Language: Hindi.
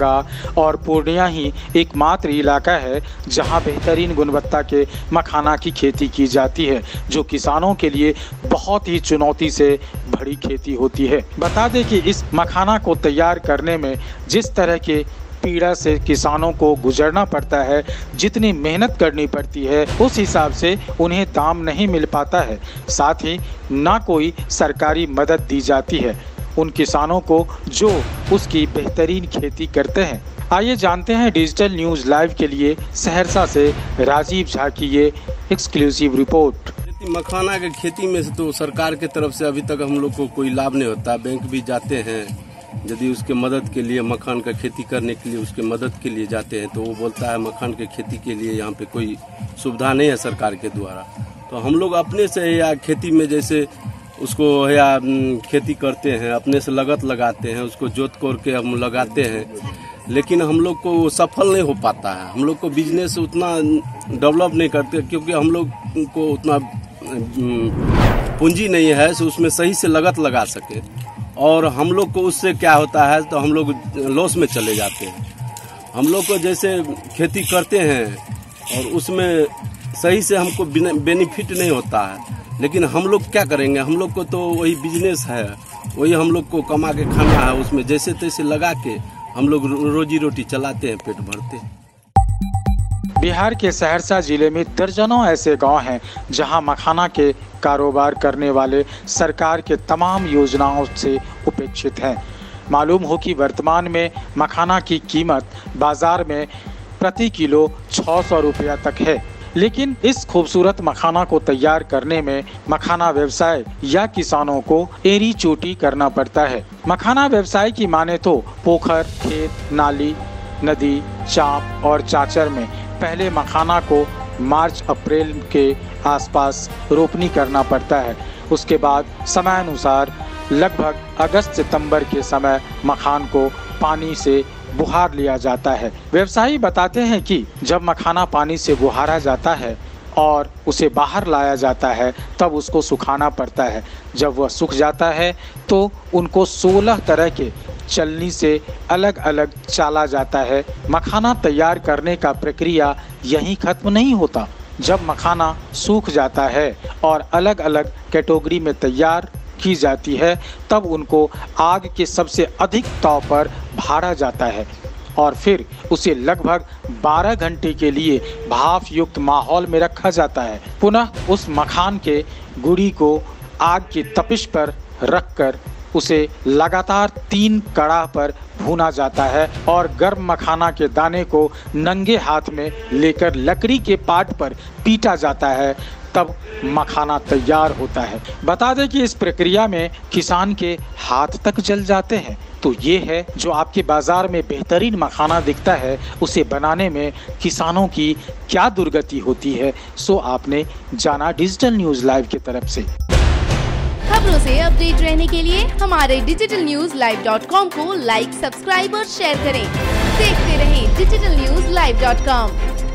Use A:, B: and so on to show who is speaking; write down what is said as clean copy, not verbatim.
A: दरभंगा और पूर्णिया ही एकमात्र इलाका है जहां बेहतरीन गुणवत्ता के मखाना की खेती की जाती है, जो किसानों के लिए बहुत ही चुनौती से भरी खेती होती है। बता दें कि इस मखाना को तैयार करने में जिस तरह के पीड़ा से किसानों को गुजरना पड़ता है, जितनी मेहनत करनी पड़ती है, उस हिसाब से उन्हें दाम नहीं मिल पाता है। साथ ही ना कोई सरकारी मदद दी जाती है उन किसानों को जो उसकी बेहतरीन खेती करते हैं। आइए जानते हैं डिजिटल न्यूज़ लाइव के लिए सहरसा से राजीव झा की ये एक्सक्लूसिव रिपोर्ट।
B: मखाना के खेती में से तो सरकार के तरफ से अभी तक हम लोग को कोई लाभ नहीं होता। बैंक भी जाते हैं, यदि उसके मदद के लिए मखान का खेती करने के लिए उसके मदद के लिए जाते हैं तो वो बोलता है मखान के खेती के लिए यहाँ पे कोई सुविधा नहीं है सरकार के द्वारा। तो हम लोग अपने से या खेती में जैसे उसको या खेती करते हैं, अपने से लगत लगाते हैं, उसको जोत कोड़ के हम लगाते हैं, लेकिन हम लोग को सफल नहीं हो पाता है। हम लोग को बिजनेस उतना डेवलप नहीं करते क्योंकि हम लोग को उतना पूंजी नहीं है तो उसमें सही से लगत लगा सके, और हम लोग को उससे क्या होता है तो हम लोग लॉस में चले जाते हैं। हम लोग को जैसे खेती करते हैं और उसमें सही से हमको बेनिफिट नहीं होता है, लेकिन हम लोग क्या करेंगे, हम लोग को तो वही बिजनेस है, वही हम लोग को कमा के खाना है, उसमें जैसे तैसे लगा के हम लोग रोजी रोटी चलाते हैं, पेट भरते हैं।
A: बिहार के सहरसा जिले में दर्जनों ऐसे गांव हैं जहां मखाना के कारोबार करने वाले सरकार के तमाम योजनाओं से उपेक्षित हैं। मालूम हो कि वर्तमान में मखाना की कीमत बाजार में प्रति किलो 600 रुपया तक है, लेकिन इस खूबसूरत मखाना को तैयार करने में मखाना व्यवसाय या किसानों को एड़ी चोटी करना पड़ता है। मखाना व्यवसाय की माने तो पोखर, खेत, नाली, नदी, चाप और चाचर में पहले मखाना को मार्च अप्रैल के आसपास रोपनी करना पड़ता है। उसके बाद समय अनुसार लगभग अगस्त सितंबर के समय मखान को पानी से बुहार लिया जाता है। व्यवसायी बताते हैं कि जब मखाना पानी से बुहारा जाता है और उसे बाहर लाया जाता है तब उसको सुखाना पड़ता है। जब वह सूख जाता है तो उनको 16 तरह के चलनी से अलग अलग चाला जाता है। मखाना तैयार करने का प्रक्रिया यहीं खत्म नहीं होता। जब मखाना सूख जाता है और अलग अलग कैटेगरी में तैयार की जाती है तब उनको आग के सबसे अधिक ताव पर भाड़ा जाता है और फिर उसे लगभग 12 घंटे के लिए भाप युक्त माहौल में रखा जाता है। पुनः उस मखान के गुड़ी को आग की तपिश पर रखकर उसे लगातार 3 कड़ाह पर भूना जाता है और गर्म मखाना के दाने को नंगे हाथ में लेकर लकड़ी के पाट पर पीटा जाता है, तब मखाना तैयार होता है। बता दें कि इस प्रक्रिया में किसान के हाथ तक जल जाते हैं। तो ये है जो आपके बाजार में बेहतरीन मखाना दिखता है, उसे बनाने में किसानों की क्या दुर्गति होती है। सो आपने जाना डिजिटल न्यूज़ लाइव की तरफ से।
C: खबरों से अपडेट रहने के लिए हमारे digitalnewslive.com को लाइक, सब्सक्राइब और शेयर करें। देखते रहें digitalnewslive.com।